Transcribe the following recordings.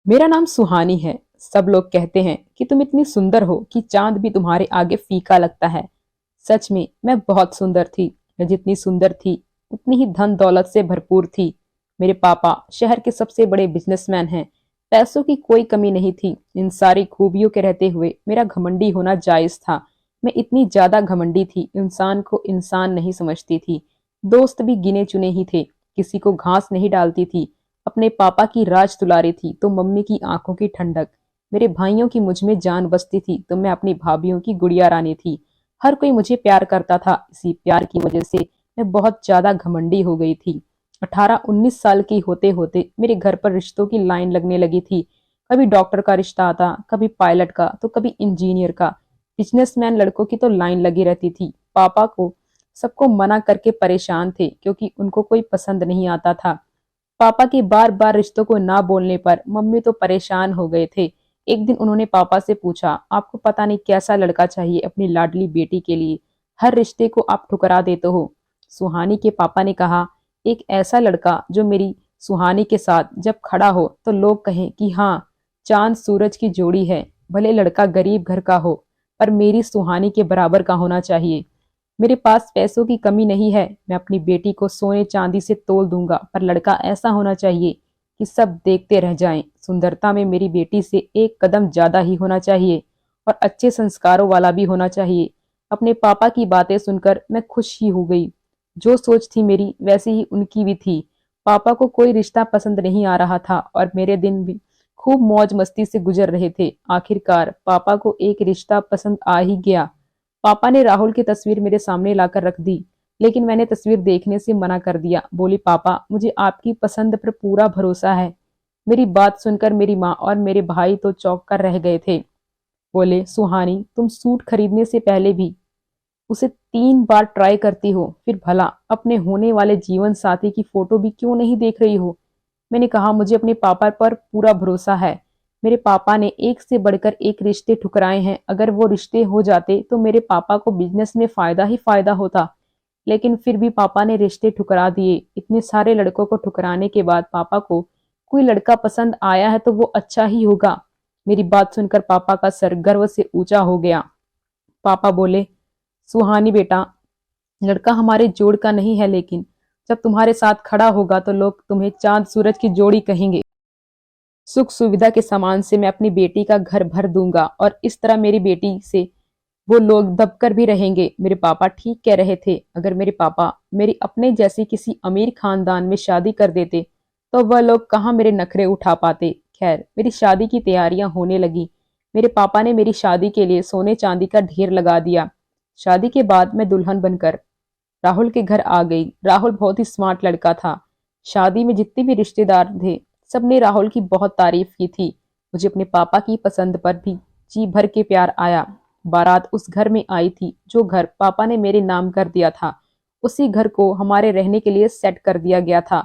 मेरा नाम सुहानी है। सब लोग कहते हैं कि तुम इतनी सुंदर हो कि चांद भी तुम्हारे आगे फीका लगता है। सच में मैं बहुत सुंदर थी। मैं जितनी सुंदर थी उतनी ही धन दौलत से भरपूर थी। मेरे पापा शहर के सबसे बड़े बिजनेसमैन हैं। पैसों की कोई कमी नहीं थी। इन सारी खूबियों के रहते हुए मेरा घमंडी होना जायज था। मैं इतनी ज्यादा घमंडी थी, इंसान को इंसान नहीं समझती थी। दोस्त भी गिने चुने ही थे। किसी को घास नहीं डालती थी। अपने पापा की राज दुलारी थी तो मम्मी की आंखों की ठंडक। मेरे भाइयों की मुझ में जान बसती थी तो मैं अपनी भाभीियों की गुड़िया रानी थी। हर कोई मुझे प्यार करता था। इसी प्यार की वजह से मैं बहुत ज्यादा घमंडी हो गई थी। 18-19 साल की होते होते मेरे घर पर रिश्तों की लाइन लगने लगी थी। कभी डॉक्टर का रिश्ता आता, कभी पायलट का, तो कभी इंजीनियर का। बिजनेसमैन लड़कों की तो लाइन लगी रहती थी। पापा को सबको मना करके परेशान थे क्योंकि उनको कोई पसंद नहीं आता था। पापा के बार बार रिश्तों को ना बोलने पर मम्मी तो परेशान हो गए थे। एक दिन उन्होंने पापा से पूछा, आपको पता नहीं कैसा लड़का चाहिए अपनी लाडली बेटी के लिए, हर रिश्ते को आप ठुकरा देते हो। सुहानी के पापा ने कहा, एक ऐसा लड़का जो मेरी सुहानी के साथ जब खड़ा हो तो लोग कहें कि हाँ, चांद सूरज की जोड़ी है। भले लड़का गरीब घर का हो पर मेरी सुहानी के बराबर का होना चाहिए। मेरे पास पैसों की कमी नहीं है। मैं अपनी बेटी को सोने चांदी से तोल दूंगा, पर लड़का ऐसा होना चाहिए कि सब देखते रह जाएं। सुंदरता में मेरी बेटी से एक कदम ज्यादा ही होना चाहिए और अच्छे संस्कारों वाला भी होना चाहिए। अपने पापा की बातें सुनकर मैं खुश ही हो गई। जो सोच थी मेरी वैसी ही उनकी भी थी। पापा को कोई रिश्ता पसंद नहीं आ रहा था और मेरे दिन भी खूब मौज मस्ती से गुजर रहे थे। आखिरकार पापा को एक रिश्ता पसंद आ ही गया। पापा ने राहुल की तस्वीर मेरे सामने लाकर रख दी, लेकिन मैंने तस्वीर देखने से मना कर दिया। बोली, पापा मुझे आपकी पसंद पर पूरा भरोसा है। मेरी बात सुनकर मेरी माँ और मेरे भाई तो चौंक कर रह गए थे। बोले, सुहानी तुम सूट खरीदने से पहले भी उसे 3 बार ट्राई करती हो, फिर भला अपने होने वाले जीवन साथी की फोटो भी क्यों नहीं देख रही हो। मैंने कहा, मुझे अपने पापा पर पूरा भरोसा है। मेरे पापा ने एक से बढ़कर एक रिश्ते ठुकराए हैं। अगर वो रिश्ते हो जाते तो मेरे पापा को बिजनेस में फायदा ही फायदा होता, लेकिन फिर भी पापा ने रिश्ते ठुकरा दिए। इतने सारे लड़कों को ठुकराने के बाद पापा को कोई लड़का पसंद आया है तो वो अच्छा ही होगा। मेरी बात सुनकर पापा का सर गर्व से ऊंचा हो गया। पापा बोले, सुहानी बेटा, लड़का हमारे जोड़ का नहीं है, लेकिन जब तुम्हारे साथ खड़ा होगा तो लोग तुम्हें चांद सूरज की जोड़ी कहेंगे। सुख सुविधा के सामान से मैं अपनी बेटी का घर भर दूंगा और इस तरह मेरी बेटी से वो लोग दबकर भी रहेंगे। मेरे पापा ठीक कह रहे थे। अगर मेरे पापा मेरी अपने जैसी किसी अमीर खानदान में शादी कर देते तो वह लोग कहाँ मेरे नखरे उठा पाते। खैर, मेरी शादी की तैयारियां होने लगी। मेरे पापा ने मेरी शादी के लिए सोने चांदी का ढेर लगा दिया। शादी के बाद मैं दुल्हन बनकर राहुल के घर आ गई। राहुल बहुत ही स्मार्ट लड़का था। शादी में जितने भी रिश्तेदार थे सबने राहुल की बहुत तारीफ की थी। मुझे अपने पापा की पसंद पर भी जी भर के प्यार आया। बारात उस घर में आई थी जो घर पापा ने मेरे नाम कर दिया था। उसी घर को हमारे रहने के लिए सेट कर दिया गया था।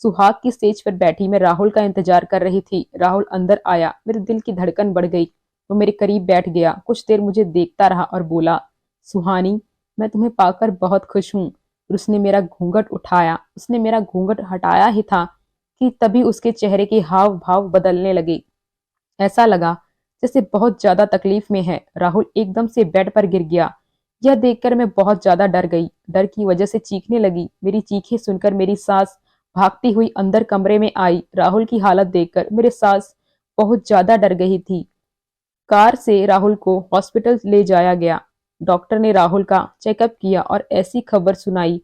सुहाग की स्टेज पर बैठी मैं राहुल का इंतजार कर रही थी। राहुल अंदर आया, मेरे दिल की धड़कन बढ़ गई। वो मेरे करीब बैठ गया, कुछ देर मुझे देखता रहा और बोला, सुहानी मैं तुम्हें पाकर बहुत खुश हूँ। और उसने मेरा घूंघट उठाया। उसने मेरा घूंघट हटाया ही था कि तभी उसके चेहरे के हाव भाव बदलने लगे। ऐसा लगा जैसे बहुत ज्यादा तकलीफ में है। राहुल एकदम से बेड पर गिर गया। यह देखकर मैं बहुत ज्यादा डर गई। डर की वजह से चीखने लगी। मेरी चीखें सुनकर मेरी सास भागती हुई अंदर कमरे में आई। राहुल की हालत देखकर मेरे सास बहुत ज्यादा डर गई थी। कार से राहुल को हॉस्पिटल ले जाया गया। डॉक्टर ने राहुल का चेकअप किया और ऐसी खबर सुनाई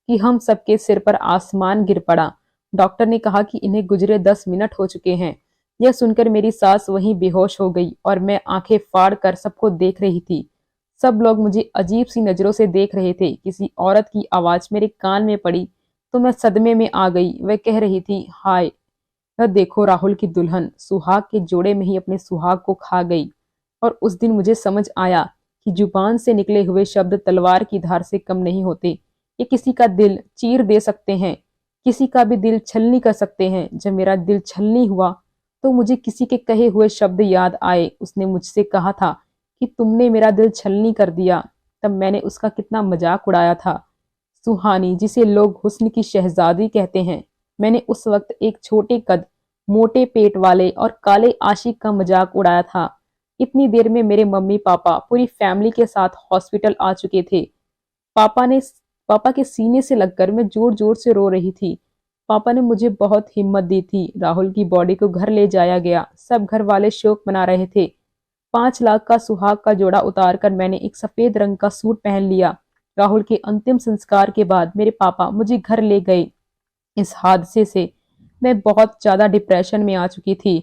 कि हम सबके सिर पर आसमान गिर पड़ा। डॉक्टर ने कहा कि इन्हें गुजरे 10 मिनट हो चुके हैं। यह सुनकर मेरी सास वहीं बेहोश हो गई और मैं आंखें फाड़ कर सबको देख रही थी। सब लोग मुझे अजीब सी नजरों से देख रहे थे। किसी औरत की आवाज मेरे कान में पड़ी तो मैं सदमे में आ गई। वह कह रही थी, हाय, यह देखो राहुल की दुल्हन सुहाग के जोड़े में ही अपने सुहाग को खा गई। और उस दिन मुझे समझ आया कि जुबान से निकले हुए शब्द तलवार की धार से कम नहीं होते। ये किसी का दिल चीर दे सकते हैं, किसी का भी दिल छलनी कर सकते हैं। जब मेरा दिल छलनी हुआ तो मुझे किसी के कहे हुए शब्द याद आए। उसने मुझसे कहा था कि तुमने मेरा दिल छलनी कर दिया। तब मैंने उसका कितना मजाक उड़ाया था। सुहानी, जिसे लोग हुस्न की शहजादी कहते हैं, मैंने उस वक्त एक छोटे कद मोटे पेट वाले और काले आशिक का मजाक उड़ाया था। इतनी देर में मेरे मम्मी पापा पूरी फैमिली के साथ हॉस्पिटल आ चुके थे। पापा ने पापा के सीने से लगकर मैं जोर जोर से रो रही थी। पापा ने मुझे बहुत हिम्मत दी थी। राहुल की बॉडी को घर ले जाया गया। सब घर वाले शोक मना रहे थे। 5 लाख का सुहाग का जोड़ा उतार कर मैंने एक सफेद रंग का सूट पहन लिया। राहुल के अंतिम संस्कार के बाद मेरे पापा मुझे घर ले गए। इस हादसे से मैं बहुत ज्यादा डिप्रेशन में आ चुकी थी।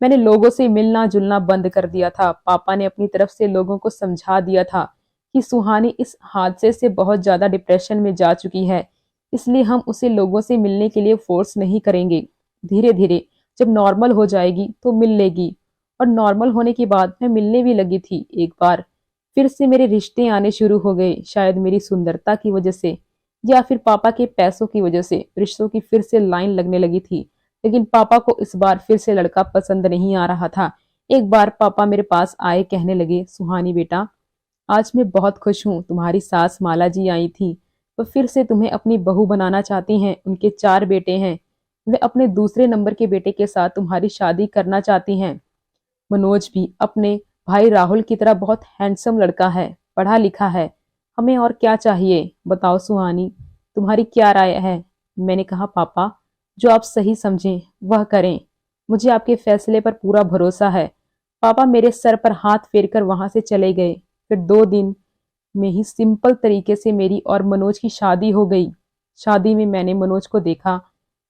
मैंने लोगों से मिलना जुलना बंद कर दिया था। पापा ने अपनी तरफ से लोगों को समझा दिया था कि सुहानी इस हादसे से बहुत ज्यादा डिप्रेशन में जा चुकी है, इसलिए हम उसे लोगों से मिलने के लिए फोर्स नहीं करेंगे। धीरे धीरे जब नॉर्मल हो जाएगी तो मिल लेगी। और नॉर्मल होने के बाद मैं मिलने भी लगी थी। एक बार फिर से मेरे रिश्ते आने शुरू हो गए। शायद मेरी सुंदरता की वजह से या फिर पापा के पैसों की वजह से रिश्तों की फिर से लाइन लगने लगी थी। लेकिन पापा को इस बार फिर से लड़का पसंद नहीं आ रहा था। एक बार पापा मेरे पास आए, कहने लगे, सुहानी बेटा, आज मैं बहुत खुश हूँ। तुम्हारी सास माला जी आई थी, वो फिर से तुम्हें अपनी बहू बनाना चाहती हैं। उनके 4 बेटे हैं। वे अपने दूसरे नंबर के बेटे के साथ तुम्हारी शादी करना चाहती हैं। मनोज भी अपने भाई राहुल की तरह बहुत हैंडसम लड़का है, पढ़ा लिखा है। हमें और क्या चाहिए? बताओ सुहानी, तुम्हारी क्या राय है? मैंने कहा, पापा, जो आप सही समझें वह करें। मुझे आपके फैसले पर पूरा भरोसा है। पापा मेरे सर पर हाथ फेरकर वहां से चले गए। फिर 2 दिन में ही सिंपल तरीके से मेरी और मनोज की शादी हो गई। शादी में मैंने मनोज को देखा।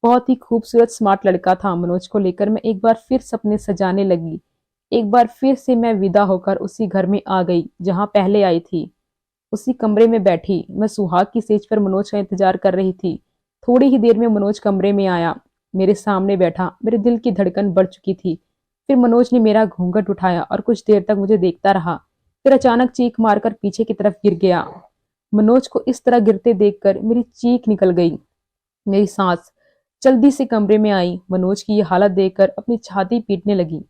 बहुत ही खूबसूरत स्मार्ट लड़का था। मनोज को लेकर मैं एक बार फिर सपने सजाने लगी। एक बार फिर से मैं विदा होकर उसी घर में आ गई जहां पहले आई थी। उसी कमरे में बैठी मैं सुहाग की सेज पर मनोज का इंतजार कर रही थी। थोड़ी ही देर में मनोज कमरे में आया, मेरे सामने बैठा। मेरे दिल की धड़कन बढ़ चुकी थी। फिर मनोज ने मेरा घूंघट उठाया और कुछ देर तक मुझे देखता रहा। फिर अचानक चीख मारकर पीछे की तरफ गिर गया। मनोज को इस तरह गिरते देखकर मेरी चीख निकल गई। मेरी सांस जल्दी से कमरे में आई। मनोज की ये हालत देखकर अपनी छाती पीटने लगी।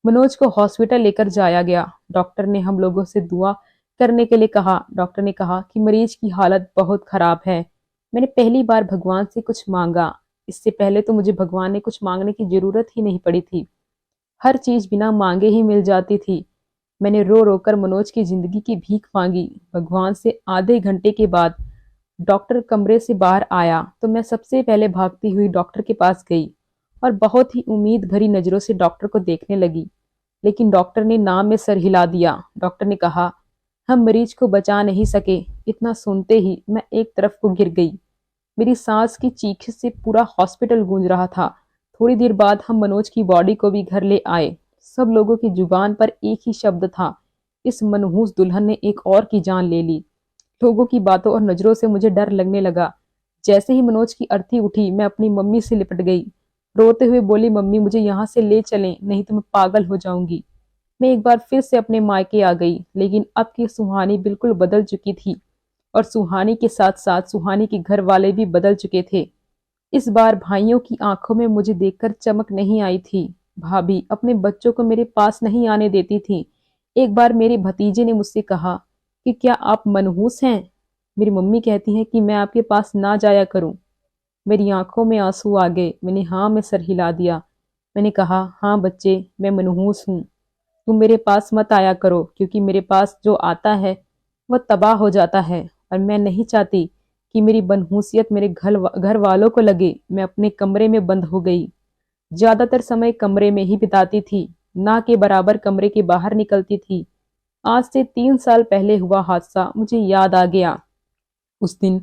मनोज को हॉस्पिटल लेकर जाया गया। डॉक्टर ने हम लोगों से दुआ करने के लिए कहा। डॉक्टर ने कहा कि मरीज की हालत बहुत खराब है। मैंने पहली बार भगवान से कुछ मांगा। इससे पहले तो मुझे भगवान ने कुछ मांगने की जरूरत ही नहीं पड़ी थी। हर चीज बिना मांगे ही मिल जाती थी। मैंने रो रो कर मनोज की जिंदगी की भीख मांगी भगवान से। आधे घंटे के बाद डॉक्टर कमरे से बाहर आया तो मैं सबसे पहले भागती हुई डॉक्टर के पास गई और बहुत ही उम्मीद भरी नजरों से डॉक्टर को देखने लगी। लेकिन डॉक्टर ने नाम में सर हिला दिया। डॉक्टर ने कहा, हम मरीज को बचा नहीं सके। इतना सुनते ही मैं एक तरफ को गिर गई। मेरी सांस की चीख से पूरा हॉस्पिटल गूंज रहा था। थोड़ी देर बाद हम मनोज की बॉडी को भी घर ले आए। सब लोगों की जुबान पर एक ही शब्द था, इस मनहूस दुल्हन ने एक और की जान ले ली। लोगों की बातों और नजरों से मुझे डर लगने लगा। जैसे ही मनोज की अर्थी उठी मैं अपनी मम्मी से लिपट गई। रोते हुए बोली, मम्मी, मुझे यहाँ से ले चलें, नहीं तो मैं पागल हो जाऊंगी। मैं एक बार फिर से अपने मायके आ गई। लेकिन अब की सुहानी बिल्कुल बदल चुकी थी और सुहानी के साथ साथ सुहानी के घर वाले भी बदल चुके थे। इस बार भाइयों की आंखों में मुझे देखकर चमक नहीं आई थी। भाभी अपने बच्चों को मेरे पास नहीं आने देती थी। एक बार मेरे भतीजे ने मुझसे कहा कि क्या आप मनहूस हैं? मेरी मम्मी कहती है कि मैं आपके पास ना जाया करूं। मेरी आंखों में आंसू आ गए। मैंने हाँ में सर हिला दिया। मैंने कहा, हाँ बच्चे, मैं मनहूस हूँ। तुम मेरे पास मत आया करो, क्योंकि मेरे पास जो आता है वह तबाह हो जाता है और मैं नहीं चाहती कि मेरी मनहूसियत मेरे घर वालों को लगे। मैं अपने कमरे में बंद हो गई। ज्यादातर समय कमरे में ही बिताती थी, ना के बराबर कमरे के बाहर निकलती थी। आज से 3 साल पहले हुआ हादसा मुझे याद आ गया। उस दिन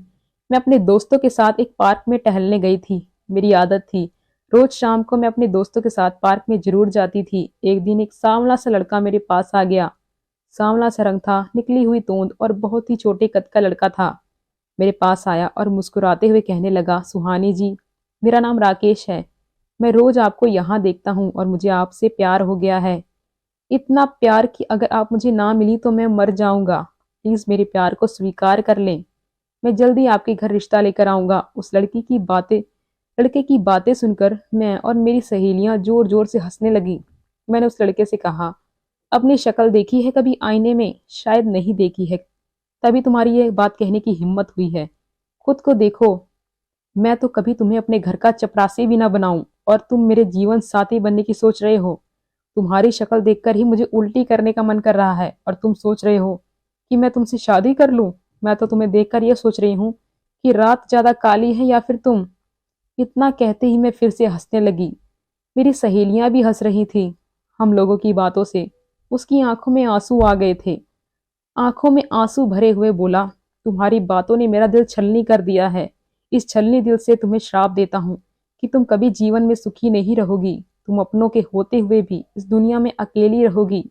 मैं अपने दोस्तों के साथ एक पार्क में टहलने गई थी। मेरी आदत थी, रोज शाम को मैं अपने दोस्तों के साथ पार्क में जरूर जाती थी। एक दिन एक सांवला सा लड़का मेरे पास आ गया। सांवला सा रंग था, निकली हुई तोंद और बहुत ही छोटे कद का लड़का था। मेरे पास आया और मुस्कुराते हुए कहने लगा, सुहानी जी, मेरा नाम राकेश है। मैं रोज आपको यहाँ देखता हूँ और मुझे आपसे प्यार हो गया है। इतना प्यार कि अगर आप मुझे ना मिली तो मैं मर जाऊंगा। प्लीज मेरे प्यार को स्वीकार कर लें। मैं जल्दी आपके घर रिश्ता लेकर आऊंगा। उस लड़के की बातें सुनकर मैं और मेरी सहेलियां जोर जोर से हंसने लगी। मैंने उस लड़के से कहा, अपनी शक्ल देखी है कभी आईने में? शायद नहीं देखी है, तभी तुम्हारी ये बात कहने की हिम्मत हुई है। खुद को देखो, मैं तो कभी तुम्हें अपने घर का चपरासी भी ना बनाऊं। और तुम मेरे जीवन साथी बनने की सोच रहे हो। तुम्हारी शक्ल देखकर ही मुझे उल्टी करने का मन कर रहा है और तुम सोच रहे हो कि मैं तुमसे शादी कर लूं। मैं तो तुम्हें देखकर यह सोच रही हूँ कि रात ज्यादा काली है या फिर तुम। इतना कहते ही मैं फिर से हंसने लगी। मेरी सहेलियां भी हंस रही थी हम लोगों की बातों से। उसकी आंखों में आंसू आ गए थे। आंखों में आंसू भरे हुए बोला, तुम्हारी बातों ने मेरा दिल छलनी कर दिया है। इस छलनी दिल से तुम्हें श्राप देता हूँ कि तुम कभी जीवन में सुखी नहीं रहोगी। तुम अपनों के होते हुए भी इस दुनिया में अकेली रहोगी।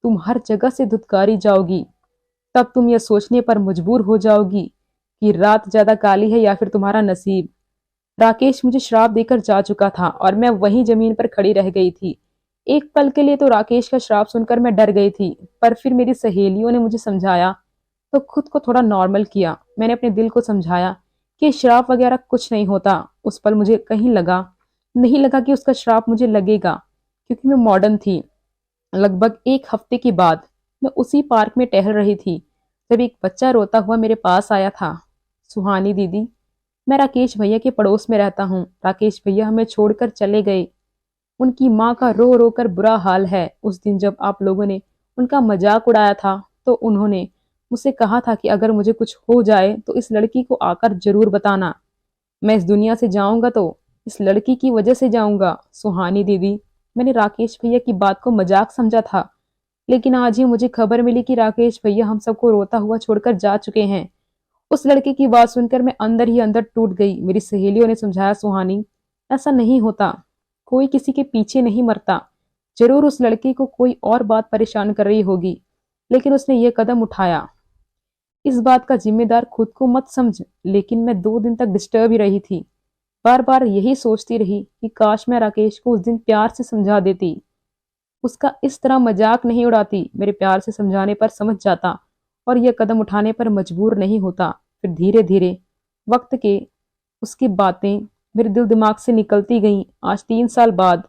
तुम हर जगह से धुतकारी जाओगी। तब तुम यह सोचने पर मजबूर हो जाओगी कि रात ज्यादा काली है या फिर तुम्हारा नसीब। राकेश मुझे श्राप देकर जा चुका था और मैं वहीं जमीन पर खड़ी रह गई थी। एक पल के लिए तो राकेश का श्राप सुनकर मैं डर गई थी, पर फिर मेरी सहेलियों ने मुझे समझाया तो खुद को थोड़ा नॉर्मल किया। मैंने अपने दिल को समझाया कि श्राप वगैरह कुछ नहीं होता। उस पल मुझे कहीं लगा नहीं लगा कि उसका श्राप मुझे लगेगा, क्योंकि मैं मॉडर्न थी। लगभग एक हफ्ते के बाद मैं उसी पार्क में टहल रही थी जब एक बच्चा रोता हुआ मेरे पास आया था। सुहानी दीदी, मैं राकेश भैया के पड़ोस में रहता हूँ। राकेश भैया हमें छोड़कर चले गए। उनकी माँ का रो रो कर बुरा हाल है। उस दिन जब आप लोगों ने उनका मजाक उड़ाया था तो उन्होंने मुझसे कहा था कि अगर मुझे कुछ हो जाए तो इस लड़की को आकर जरूर बताना। मैं इस दुनिया से जाऊंगा तो इस लड़की की वजह से जाऊंगा। सुहानी दीदी, मैंने राकेश भैया की बात को मजाक समझा था, लेकिन आज ही मुझे खबर मिली कि राकेश भैया हम सबको रोता हुआ छोड़कर जा चुके हैं। उस लड़के की बात सुनकर मैं अंदर ही अंदर टूट गई। मेरी सहेलियों ने समझाया, सुहानी ऐसा नहीं होता, कोई किसी के पीछे नहीं मरता। जरूर उस लड़के को कोई और बात परेशान कर रही होगी, लेकिन उसने ये कदम उठाया। इस बात का जिम्मेदार खुद को मत समझ। लेकिन मैं 2 दिन तक डिस्टर्ब ही रही थी। बार बार यही सोचती रही कि काश मैं राकेश को उस दिन प्यार से समझा देती, उसका इस तरह मजाक नहीं उड़ाती। मेरे प्यार से समझाने पर समझ जाता और यह कदम उठाने पर मजबूर नहीं होता। फिर धीरे धीरे वक्त के उसकी बातें मेरे दिल दिमाग से निकलती गईं। आज 3 साल बाद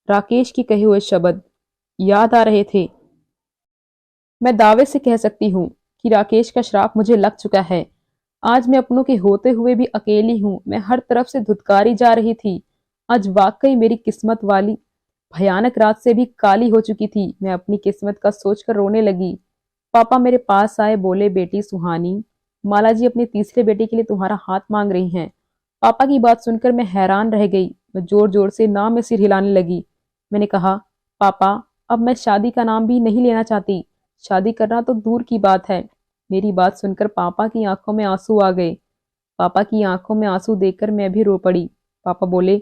राकेश की कहे हुए शब्द याद आ रहे थे। मैं दावे से कह सकती हूँ कि राकेश का श्राप मुझे लग चुका है। आज मैं अपनों के होते हुए भी अकेली हूँ। मैं हर तरफ से धुतकारी जा रही थी। आज वाकई मेरी किस्मत वाली भयानक रात से भी काली हो चुकी थी। मैं अपनी किस्मत का सोचकर रोने लगी। पापा मेरे पास आए, बोले, बेटी सुहानी, माला जी अपने तीसरे बेटे के लिए तुम्हारा हाथ मांग रही हैं। पापा की बात सुनकर मैं हैरान रह गई। मैं जोर जोर से ना में सिर हिलाने लगी। मैंने कहा, पापा, अब मैं शादी का नाम भी नहीं लेना चाहती। शादी करना तो दूर की बात है। मेरी बात सुनकर पापा की आंखों में आंसू आ गए। पापा की आंखों में आंसू देखकर मैं भी रो पड़ी। पापा बोले,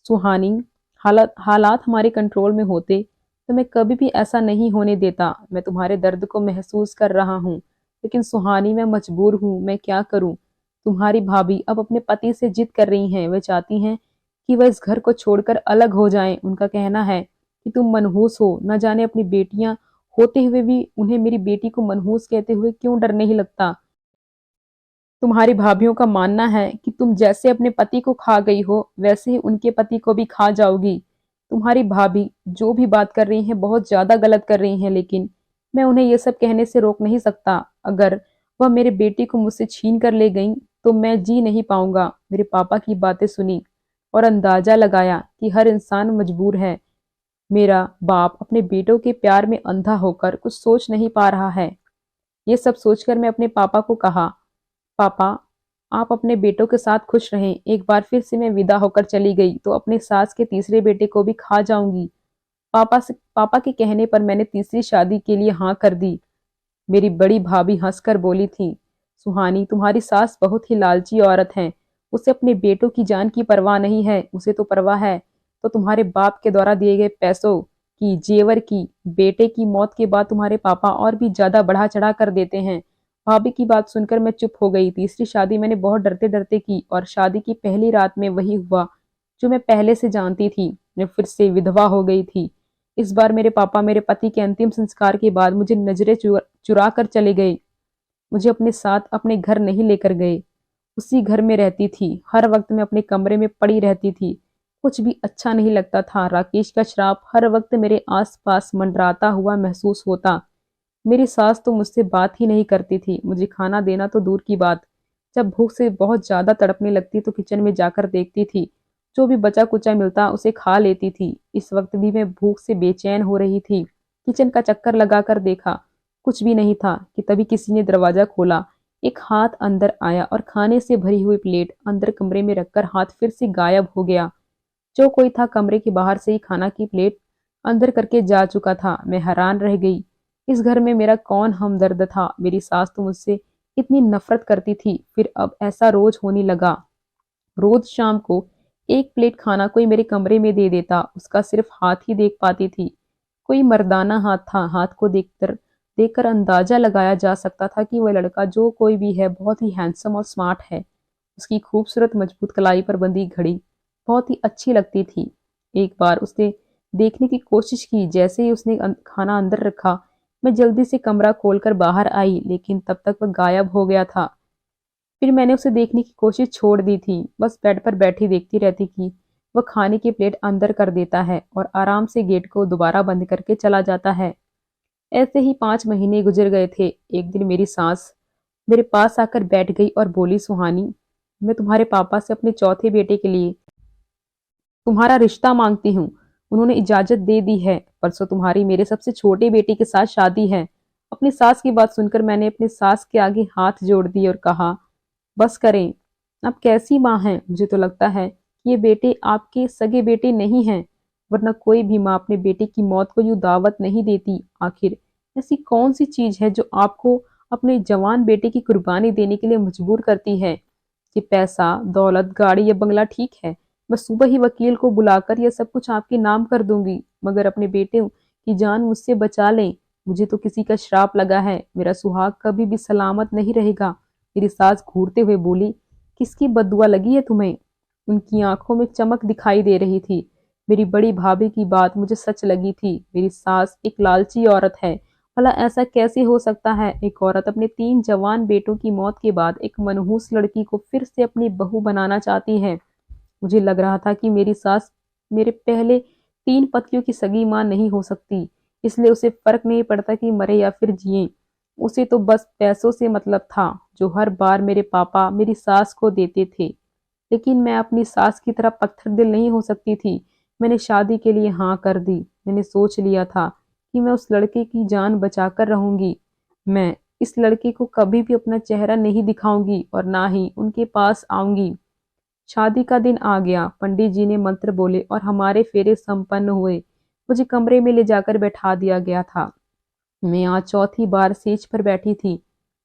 सुहानी, हालात हालात हमारे कंट्रोल में होते तो मैं कभी भी ऐसा नहीं होने देता। मैं तुम्हारे दर्द को महसूस कर रहा हूँ, लेकिन सुहानी मैं मजबूर हूँ। मैं क्या करूँ। तुम्हारी भाभी अब अपने पति से जिद कर रही हैं। वे चाहती हैं कि वह इस घर को छोड़कर अलग हो जाएं। उनका कहना है कि तुम मनहूस हो। न जाने अपनी बेटियां होते हुए भी उन्हें मेरी बेटी को मनहूस कहते हुए क्यों डर नहीं लगता। तुम्हारी भाभीियों का मानना है कि तुम जैसे अपने पति को खा गई हो वैसे ही उनके पति को भी खा जाओगी। तुम्हारी भाभी जो भी बात कर रही हैं बहुत ज्यादा गलत कर रही हैं, लेकिन मैं उन्हें ये सब कहने से रोक नहीं सकता। अगर वह मेरे बेटी को मुझसे छीन कर ले गई तो मैं जी नहीं पाऊंगा। मेरे पापा की बातें सुनी और अंदाजा लगाया कि हर इंसान मजबूर है। मेरा बाप अपने बेटों के प्यार में अंधा होकर कुछ सोच नहीं पा रहा है। ये सब सोचकर मैं अपने पापा को कहा, पापा, आप अपने बेटों के साथ खुश रहें। एक बार फिर से मैं विदा होकर चली गई तो अपने सास के तीसरे बेटे को भी खा जाऊंगी। पापा के कहने पर मैंने तीसरी शादी के लिए हाँ कर दी। मेरी बड़ी भाभी हंसकर बोली थी, सुहानी, तुम्हारी सास बहुत ही लालची औरत है। उसे अपने बेटों की जान की परवाह नहीं है। उसे तो परवाह है तो तुम्हारे बाप के द्वारा दिए गए पैसों की, जेवर की। बेटे की मौत के बाद तुम्हारे पापा और भी ज्यादा बढ़ा चढ़ा कर देते हैं। भाभी की बात सुनकर मैं चुप हो गई। तीसरी शादी मैंने बहुत डरते डरते की और शादी की पहली रात में वही हुआ जो मैं पहले से जानती थी। मैं फिर से विधवा हो गई थी। इस बार मेरे पापा मेरे पति के अंतिम संस्कार के बाद मुझे नजरें चुरा कर चले गए। मुझे अपने साथ अपने घर नहीं लेकर गए। उसी घर में रहती थी। हर वक्त मैं अपने कमरे में पड़ी रहती थी। कुछ भी अच्छा नहीं लगता था। राकेश का श्राप हर वक्त मेरे आसपास मंडराता हुआ महसूस होता। मेरी सास तो मुझसे बात ही नहीं करती थी। मुझे खाना देना तो दूर की बात, जब भूख से बहुत ज्यादा तड़पने लगती तो किचन में जाकर देखती थी जो भी बचा कुचा मिलता उसे खा लेती थी। इस वक्त भी मैं भूख से बेचैन हो रही थी। किचन का चक्कर लगाकर देखा, कुछ भी नहीं था कि तभी किसी ने दरवाजा खोला। एक हाथ अंदर आया और खाने से भरी हुई प्लेट अंदर कमरे में रखकर हाथ फिर से गायब हो गया। जो कोई था कमरे के बाहर से ही खाना की प्लेट अंदर करके जा चुका था। मैं हैरान रह गई। इस घर में मेरा कौन हमदर्द था? मेरी सास तो मुझसे इतनी नफरत करती थी, फिर अब ऐसा रोज होने लगा। रोज शाम को एक प्लेट खाना कोई मेरे कमरे में दे देता, उसका सिर्फ हाथ ही देख पाती थी। कोई मर्दाना हाथ था। हाथ को देखकर अंदाजा लगाया जा सकता था कि वह लड़का जो कोई भी है बहुत ही हैंडसम और स्मार्ट है। उसकी खूबसूरत मजबूत कलाई पर बंधी घड़ी बहुत ही अच्छी लगती थी। एक बार उसने देखने की कोशिश की। जैसे ही उसने खाना अंदर रखा, मैं जल्दी से कमरा खोलकर बाहर आई, लेकिन तब तक वह गायब हो गया था। फिर मैंने उसे देखने की कोशिश छोड़ दी थी। बस बेड पर बैठी देखती रहती कि वह खाने की प्लेट अंदर कर देता है और आराम से गेट को दोबारा बंद करके चला जाता है। ऐसे ही 5 महीने गुजर गए थे। एक दिन मेरी सास मेरे पास आकर बैठ गई और बोली, सुहानी, मैं तुम्हारे पापा से अपने चौथे बेटे के लिए तुम्हारा रिश्ता मांगती हूँ। उन्होंने इजाजत दे दी है। परसों तुम्हारी मेरे सबसे छोटे बेटे के साथ शादी है। अपनी सास की बात सुनकर मैंने अपनी सास के आगे हाथ जोड़ दिए और कहा, बस करें। आप कैसी माँ हैं? मुझे तो लगता है कि ये बेटे आपके सगे बेटे नहीं हैं, वरना कोई भी माँ अपने बेटे की मौत को यूं दावत नहीं देती। आखिर ऐसी कौन सी चीज है जो आपको अपने जवान बेटे की कुर्बानी देने के लिए मजबूर करती है? कि पैसा, दौलत, गाड़ी या बंगला ठीक है, मैं सुबह ही वकील को बुलाकर यह सब कुछ आपके नाम कर दूंगी, मगर अपने बेटे की जान मुझसे बचा लें। मुझे तो किसी का श्राप लगा है, मेरा सुहाग कभी भी सलामत नहीं रहेगा। मेरी सास घूरते हुए बोली, किसकी बददुआ लगी है तुम्हें? उनकी आंखों में चमक दिखाई दे रही थी। मेरी बड़ी भाभी की बात मुझे सच लगी थी। मेरी सास एक लालची औरत है। भला ऐसा कैसे हो सकता है? एक औरत अपने 3 जवान बेटों की मौत के बाद एक मनहूस लड़की को फिर से अपनी बहू बनाना चाहती है। मुझे लग रहा था कि मेरी सास मेरे पहले 3 पतियों की सगी मां नहीं हो सकती, इसलिए उसे फर्क नहीं पड़ता कि मरे या फिर जिए। उसे तो बस पैसों से मतलब था, जो हर बार मेरे पापा मेरी सास को देते थे। लेकिन मैं अपनी सास की तरह पत्थर दिल नहीं हो सकती थी। मैंने शादी के लिए हाँ कर दी। मैंने सोच लिया था कि मैं उस लड़के की जान बचाकर रहूंगी। मैं इस लड़के को कभी भी अपना चेहरा नहीं दिखाऊंगी और ना ही उनके पास आऊंगी। शादी का दिन आ गया। पंडित जी ने मंत्र बोले और हमारे फेरे संपन्न हुए। मुझे कमरे में ले जाकर बैठा दिया गया था। मैं आज चौथी बार सेज पर बैठी थी।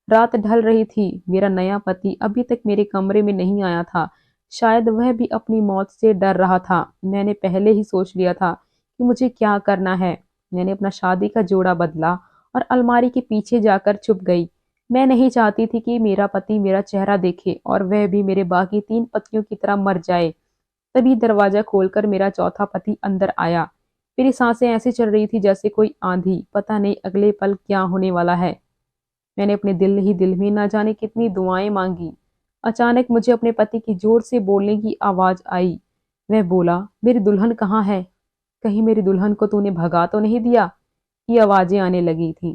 रात ढल रही थी। मेरा नया पति अभी तक मेरे कमरे में नहीं आया था। शायद वह भी अपनी मौत से डर रहा था। मैंने पहले ही सोच लिया था कि मुझे क्या करना है। मैंने अपना शादी का जोड़ा बदला और अलमारी के पीछे जाकर छुप गई। मैं नहीं चाहती थी कि मेरा पति मेरा चेहरा देखे और वह भी मेरे बाकी 3 पतियों की तरह मर जाए। तभी दरवाजा खोलकर मेरा चौथा पति अंदर आया। मेरी सांसें ऐसे चल रही थी जैसे कोई आंधी। पता नहीं अगले पल क्या होने वाला है। मैंने अपने दिल ही दिल में ना जाने कितनी दुआएं मांगी। अचानक मुझे अपने पति की जोर से बोलने की आवाज आई। वह बोला, मेरी दुल्हन कहाँ है? कहीं मेरी दुल्हन को तूने भगा तो नहीं दिया? ये आवाजें आने लगी थी।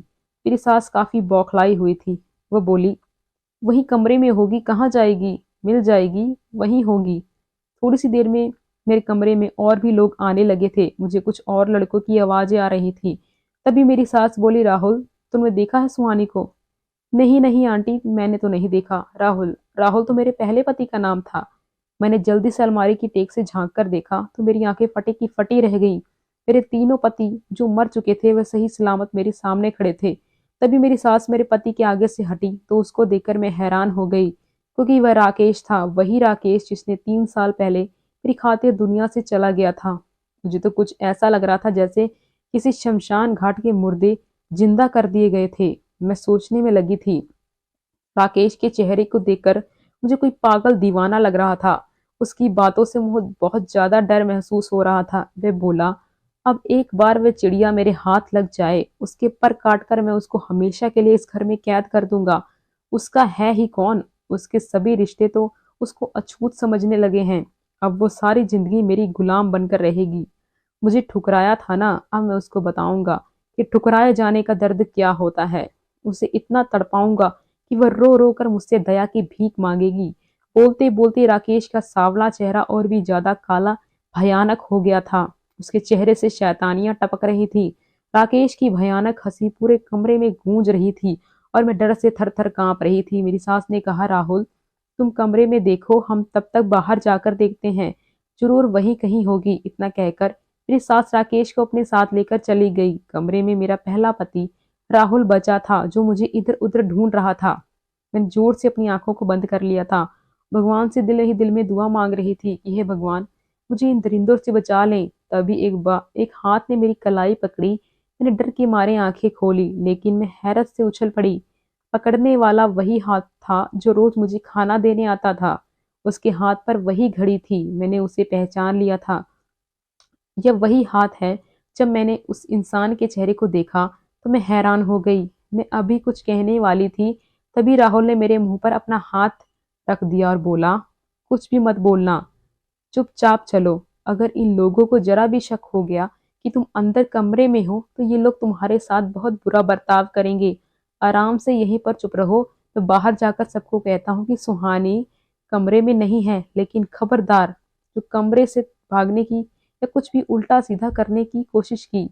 मेरी सास काफी बौखलाई हुई थी। वह बोली, वही कमरे में होगी, कहाँ जाएगी? मिल जाएगी, वहीं होगी। थोड़ी सी देर में मेरे कमरे में और भी लोग आने लगे थे। मुझे कुछ और लड़कों की आवाजें आ रही थी। तभी मेरी सास बोली, राहुल, तुमने देखा है सुहानी को? नहीं नहीं आंटी, मैंने तो नहीं देखा। राहुल? राहुल तो मेरे पहले पति का नाम था। मैंने जल्दी से अलमारी की टेक से झांक कर देखा तो मेरी आंखें फटी की फटी रह गई। मेरे तीनों पति जो मर चुके थे वह सही सलामत मेरे सामने खड़े थे। तभी मेरी सास मेरे पति के आगे से हटी तो उसको देखकर मैं हैरान हो गई, क्योंकि वह राकेश था, वही राकेश जिसने 3 साल पहले मेरी खातिर दुनिया से चला गया था। मुझे तो कुछ ऐसा लग रहा था जैसे किसी शमशान घाट के मुर्दे जिंदा कर दिए गए थे। मैं सोचने में लगी थी। राकेश के चेहरे को देखकर मुझे कोई पागल दीवाना लग रहा था। उसकी बातों से मुझे बहुत ज्यादा डर महसूस हो रहा था। वह बोला, अब एक बार वह चिड़िया मेरे हाथ लग जाए, उसके पर काट कर मैं उसको हमेशा के लिए इस घर में कैद कर दूंगा। उसका है ही कौन? उसके सभी रिश्ते तो उसको अछूत समझने लगे हैं। अब वो सारी जिंदगी मेरी गुलाम बनकर रहेगी। मुझे ठुकराया था ना, अब मैं उसको बताऊंगा कि ठुकराए जाने का दर्द क्या होता है। उसे इतना तड़पाऊंगा कि वह रो रो कर मुझसे दया की भीख मांगेगी। बोलते बोलते राकेश का सांवला चेहरा और भी ज्यादा काला भयानक हो गया था। उसके चेहरे से शैतानियां टपक रही थी। राकेश की भयानक हंसी पूरे कमरे में गूंज रही थी और मैं डर से थर थर कांप रही थी। मेरी सास ने कहा, राहुल तुम कमरे में देखो, हम तब तक बाहर जाकर देखते हैं, जरूर वही कहीं होगी। इतना कहकर मेरी सास राकेश को अपने साथ लेकर चली गई। कमरे में मेरा पहला पति राहुल बचा था, जो मुझे इधर उधर ढूंढ रहा था। मैंने जोर से अपनी आंखों को बंद कर लिया था। भगवान से दिल ही दिल में दुआ मांग रही थी कि हे भगवान, मुझे इन दरिंदों से बचा लें। तभी एक हाथ ने मेरी कलाई पकड़ी। मैंने डर के मारे आंखें खोली, लेकिन मैं हैरत से उछल पड़ी। पकड़ने वाला वही हाथ था जो रोज मुझे खाना देने आता था। उसके हाथ पर वही घड़ी थी। मैंने उसे पहचान लिया था। यह वही हाथ है। जब मैंने उस इंसान के चेहरे को देखा तो मैं हैरान हो गई। मैं अभी कुछ कहने वाली थी, तभी राहुल ने मेरे मुंह पर अपना हाथ रख दिया और बोला, कुछ भी मत बोलना, चुपचाप चलो। अगर इन लोगों को जरा भी शक हो गया कि तुम अंदर कमरे में हो तो ये लोग तुम्हारे साथ बहुत बुरा बर्ताव करेंगे। आराम से यहीं पर चुप रहो। मैं बाहर जाकर सबको कहता हूँ कि सुहानी कमरे में नहीं है, लेकिन खबरदार जो कमरे से भागने की या कुछ भी उल्टा सीधा करने की कोशिश की,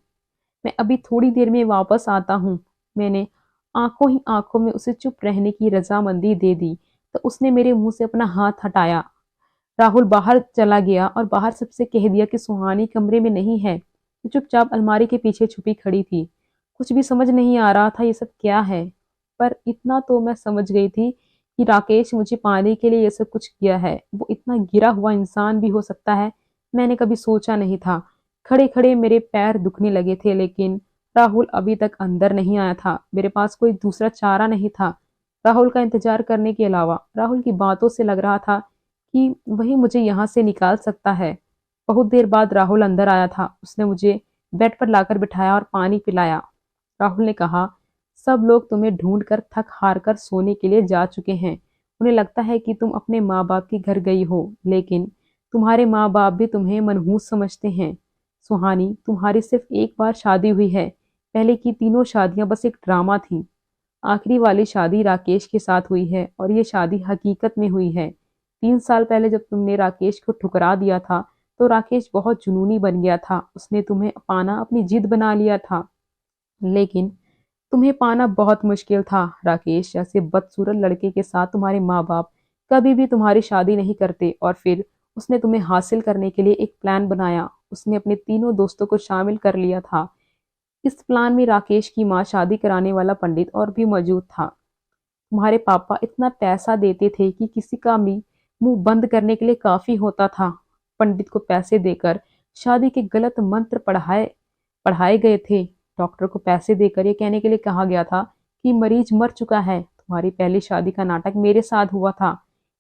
मैं अभी थोड़ी देर में वापस आता हूँ। मैंने आंखों ही आंखों में उसे चुप रहने की रजामंदी दे दी तो उसने मेरे मुंह से अपना हाथ हटाया। राहुल बाहर चला गया और बाहर सबसे कह दिया कि सुहानी कमरे में नहीं है। मैं चुपचाप अलमारी के पीछे छुपी खड़ी थी। कुछ भी समझ नहीं आ रहा था ये सब क्या है, पर इतना तो मैं समझ गई थी कि राकेश मुझे पाने के लिए ये सब कुछ किया है। वो इतना गिरा हुआ इंसान भी हो सकता है, मैंने कभी सोचा नहीं था। खड़े खड़े मेरे पैर दुखने लगे थे, लेकिन राहुल अभी तक अंदर नहीं आया था। मेरे पास कोई दूसरा चारा नहीं था राहुल का इंतजार करने के अलावा। राहुल की बातों से लग रहा था कि वही मुझे यहाँ से निकाल सकता है। बहुत देर बाद राहुल अंदर आया था। उसने मुझे बेड पर लाकर बिठाया और पानी पिलाया। राहुल ने कहा, सब लोग तुम्हें ढूंढ कर थक हार कर सोने के लिए जा चुके हैं। उन्हें लगता है कि तुम अपने माँ बाप के घर गई हो, लेकिन तुम्हारे माँ बाप भी तुम्हें मनहूस समझते हैं। सुहानी, तुम्हारी सिर्फ एक बार शादी हुई है। पहले की तीनों शादियां बस एक ड्रामा थी। आखिरी वाली शादी राकेश के साथ हुई है और ये शादी हकीकत में हुई है। 3 साल पहले जब तुमने राकेश को ठुकरा दिया था तो राकेश बहुत जुनूनी बन गया था। उसने तुम्हें पाना अपनी जिद बना लिया था, लेकिन तुम्हें पाना बहुत मुश्किल था। राकेश जैसे बदसूरत लड़के के साथ तुम्हारे माँ बाप कभी भी तुम्हारी शादी नहीं करते। और फिर उसने तुम्हें हासिल करने के लिए एक प्लान बनाया। उसने अपने तीनों दोस्तों को शामिल कर लिया था। इस प्लान में राकेश की माँ, शादी कराने वाला पंडित और भी मौजूद था। तुम्हारे पापा इतना पैसा देते थे कि किसी का भी मुंह बंद करने के लिए काफी होता था। पंडित को पैसे देकर शादी के गलत मंत्र पढ़ाए पढ़ाए गए थे। डॉक्टर को पैसे देकर ये कहने के लिए कहा गया था कि मरीज मर चुका है। तुम्हारी पहली शादी का नाटक मेरे साथ हुआ था।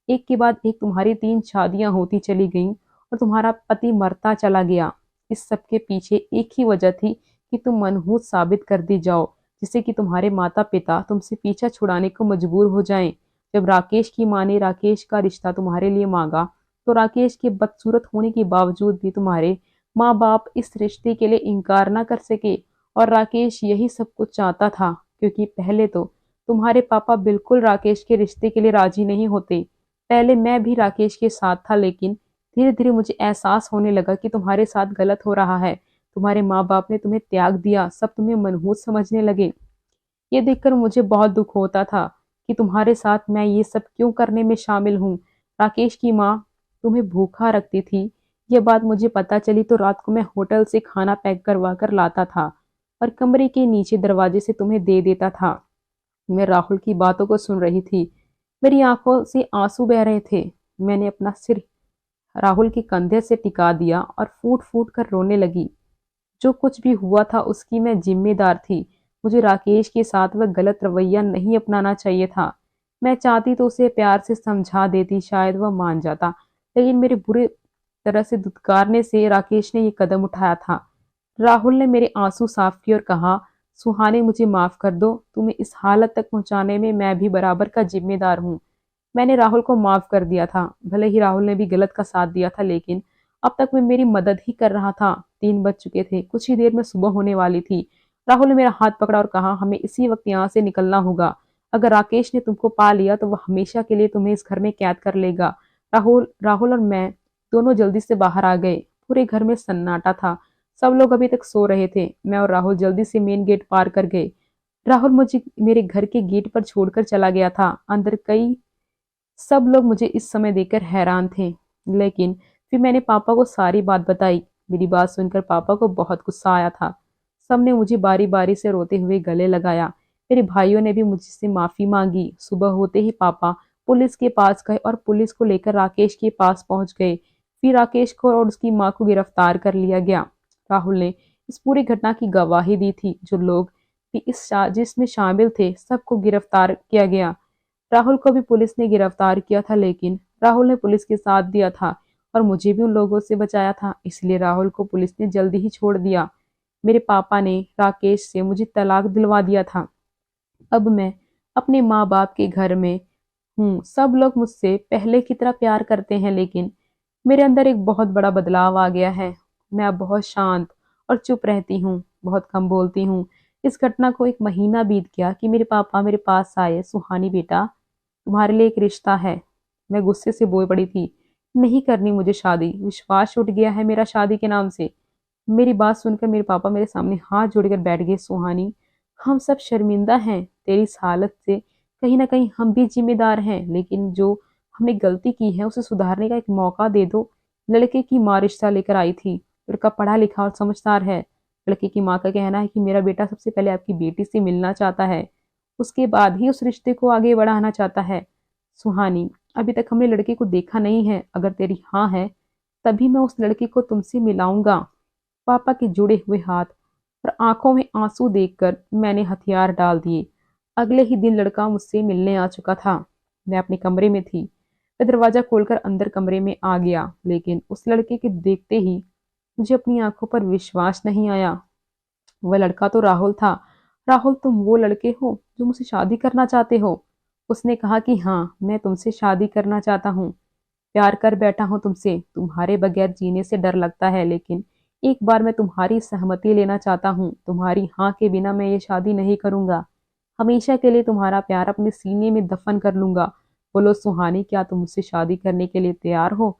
एक के बाद एक तुम्हारी 3 शादियां होती चली गईं और तुम्हारा पति मरता चला गया। इस सब के पीछे एक ही वजह थी कि तुम मनहूस साबित कर दी जाओ, जिससे कि तुम्हारे माता पिता तुमसे पीछा छुड़ाने को मजबूर हो जाएं। जब राकेश की माँ ने राकेश का रिश्ता तुम्हारे लिए मांगा तो राकेश के बदसूरत होने के बावजूद भी तुम्हारे माँ बाप इस रिश्ते के लिए इनकार ना कर सके। और राकेश यही सब कुछ चाहता था, क्योंकि पहले तो तुम्हारे पापा बिल्कुल राकेश के रिश्ते के लिए राजी नहीं होते। पहले मैं भी राकेश के साथ था, लेकिन धीरे धीरे मुझे एहसास होने लगा कि तुम्हारे साथ गलत हो रहा है। तुम्हारे माँ बाप ने तुम्हें त्याग दिया, सब तुम्हें मनहूस समझने लगे। ये देखकर मुझे बहुत दुख होता था कि तुम्हारे साथ मैं ये सब क्यों करने में शामिल हूँ। राकेश की माँ तुम्हें भूखा रखती थी। ये बात मुझे पता चली तो रात को मैं होटल से खाना पैक करवा कर लाता था और कमरे के नीचे दरवाजे से तुम्हें दे देता था। मैं राहुल की बातों को सुन रही थी। मेरी आंखों से आंसू बह रहे थे। मैंने अपना सिर राहुल के कंधे से टिका दिया और फूट फूट कर रोने लगी। जो कुछ भी हुआ था उसकी मैं जिम्मेदार थी। मुझे राकेश के साथ वह गलत रवैया नहीं अपनाना चाहिए था। मैं चाहती तो उसे प्यार से समझा देती, शायद वह मान जाता, लेकिन मेरे बुरे तरह से धुतकारने से राकेश ने ये कदम उठाया था। राहुल ने मेरे आंसू साफ किए और कहा, सुहानी मुझे माफ कर दो, तुम्हें इस हालत तक पहुंचाने में मैं भी बराबर का जिम्मेदार हूँ। मैंने राहुल को माफ कर दिया था। भले ही राहुल ने भी गलत का साथ दिया था, लेकिन अब तक मैं मेरी मदद ही कर रहा था। 3 बज चुके थे, कुछ ही देर में सुबह होने वाली थी। राहुल ने मेरा हाथ पकड़ा और कहा, हमें इसी वक्त यहाँ से निकलना होगा। अगर राकेश ने तुमको पा लिया तो वह हमेशा के लिए तुम्हें इस घर में कैद कर लेगा। राहुल राहुल और मैं दोनों जल्दी से बाहर आ गए। पूरे घर में सन्नाटा था। सब लोग अभी तक सो रहे थे। मैं और राहुल जल्दी से मेन गेट पार कर गए। राहुल मुझे मेरे घर के गेट पर छोड़कर चला गया था। अंदर कई सब लोग मुझे इस समय देखकर हैरान थे। लेकिन फिर मैंने पापा को सारी बात बताई। मेरी बात सुनकर पापा को बहुत गुस्सा आया था। सबने मुझे बारी बारी से रोते हुए गले लगाया। मेरे भाइयों ने भी मुझसे माफी मांगी। सुबह होते ही पापा पुलिस के पास गए और पुलिस को लेकर राकेश के पास पहुंच गए। फिर राकेश को और उसकी मां को गिरफ्तार कर लिया गया। राहुल ने इस पूरी घटना की गवाही दी थी। जो लोग भी इस साजिश में शामिल थे सबको गिरफ्तार किया गया। राहुल को भी पुलिस ने गिरफ्तार किया था, लेकिन राहुल ने पुलिस के साथ दिया था और मुझे भी उन लोगों से बचाया था, इसलिए राहुल को पुलिस ने जल्दी ही छोड़ दिया। मेरे पापा ने राकेश से मुझे तलाक दिलवा दिया था। अब मैं अपने माँ बाप के घर में हूँ। सब लोग मुझसे पहले की तरह प्यार करते हैं, लेकिन मेरे अंदर एक बहुत बड़ा बदलाव आ गया है। मैं अब बहुत शांत और चुप रहती हूँ, बहुत कम बोलती हूँ। इस घटना को 1 महीना बीत गया कि मेरे पापा मेरे पास आए। सुहानी बेटा, तुम्हारे लिए एक रिश्ता है। मैं गुस्से से बोल पड़ी थी, नहीं करनी मुझे शादी। विश्वास उठ गया है मेरा शादी के नाम से। मेरी बात सुनकर मेरे पापा मेरे सामने हाथ जोड़कर बैठ गए। सुहानी, हम सब शर्मिंदा हैं तेरी इस हालत से। कहीं ना कहीं हम भी जिम्मेदार हैं, लेकिन जो हमने गलती की है उसे सुधारने का एक मौका दे दो। लड़के की माँ रिश्ता लेकर आई थी। लड़का पढ़ा लिखा और समझदार है। लड़के की माँ का कहना है कि मेरा बेटा सबसे पहले आपकी बेटी से मिलना चाहता है, उसके बाद ही उस रिश्ते को आगे बढ़ाना चाहता है। सुहानी, अभी तक हमने लड़के को देखा नहीं है। अगर तेरी हाँ है तभी मैं उस लड़के को तुमसे मिलाऊंगा। पापा के जुड़े हुए हाथ और आंखों में आंसू देखकर मैंने हथियार डाल दिए। अगले ही दिन लड़का मुझसे मिलने आ चुका था। मैं अपने कमरे में थी। मैं दरवाजा खोलकर अंदर कमरे में आ गया, लेकिन उस लड़के के देखते ही मुझे अपनी आंखों पर विश्वास नहीं आया। वह लड़का तो राहुल था। राहुल, तुम वो लड़के हो जो मुझसे शादी करना चाहते हो? उसने कहा कि हाँ, मैं तुमसे शादी करना चाहता हूँ। प्यार कर बैठा हूँ तुमसे। तुम्हारे बगैर जीने से डर लगता है, लेकिन एक बार मैं तुम्हारी सहमति लेना चाहता हूँ। तुम्हारी हाँ के बिना मैं ये शादी नहीं करूंगा। हमेशा के लिए तुम्हारा प्यार अपने सीने में दफन कर लूंगा। बोलो सुहानी, क्या तुम मुझसे शादी करने के लिए तैयार हो?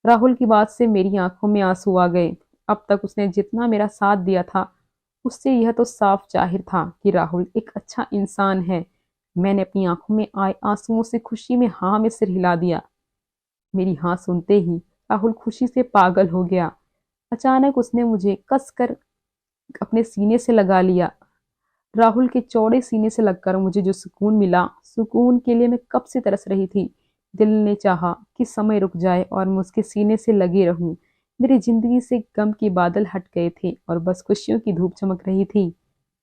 राहुल की बात से मेरी आंखों में आंसू आ गए। अब तक उसने जितना मेरा साथ दिया था, उससे यह तो साफ जाहिर था कि राहुल एक अच्छा इंसान है। मैंने अपनी आंखों में आए आंसुओं से खुशी में हाँ में सिर हिला दिया। मेरी हाँ सुनते ही राहुल खुशी से पागल हो गया। अचानक उसने मुझे कसकर अपने सीने से लगा लिया। राहुल के चौड़े सीने से लगकर मुझे जो सुकून मिला, सुकून के लिए मैं कब से तरस रही थी। दिल ने चाहा कि समय रुक जाए और मैं उसके सीने से लगी रहूं। मेरी जिंदगी से गम के बादल हट गए थे और बस खुशियों की धूप चमक रही थी।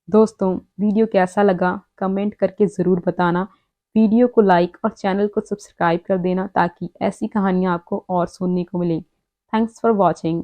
दोस्तों, वीडियो कैसा लगा कमेंट करके ज़रूर बताना। वीडियो को लाइक और चैनल को सब्सक्राइब कर देना ताकि ऐसी कहानियाँ आपको और सुनने को मिलें। Thanks for watching.